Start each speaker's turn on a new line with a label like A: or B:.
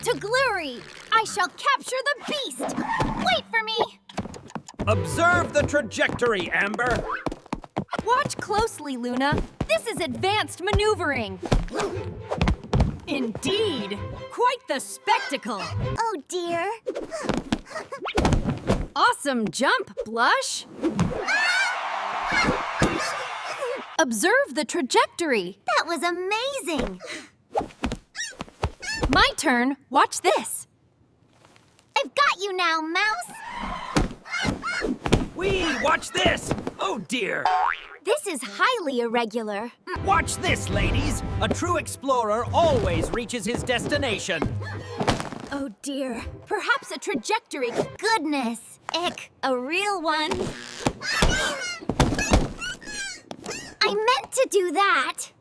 A: to glory! I shall capture the beast! Wait for me!
B: Observe the trajectory, Amber.
A: Watch closely, Luna. This is advanced maneuvering. Indeed! Quite the spectacle!
C: Oh, dear.
A: Awesome jump, Blush! Observe the trajectory.
C: That was amazing.
A: My turn. Watch this.
C: I've got you now, Mouse.
B: Whee! Watch this! Oh dear!
C: This is highly irregular.
B: Watch this, ladies! A true explorer always reaches his destination.
A: Oh dear. Perhaps a trajectory.
C: Goodness. Ick, a real one. I meant to do that.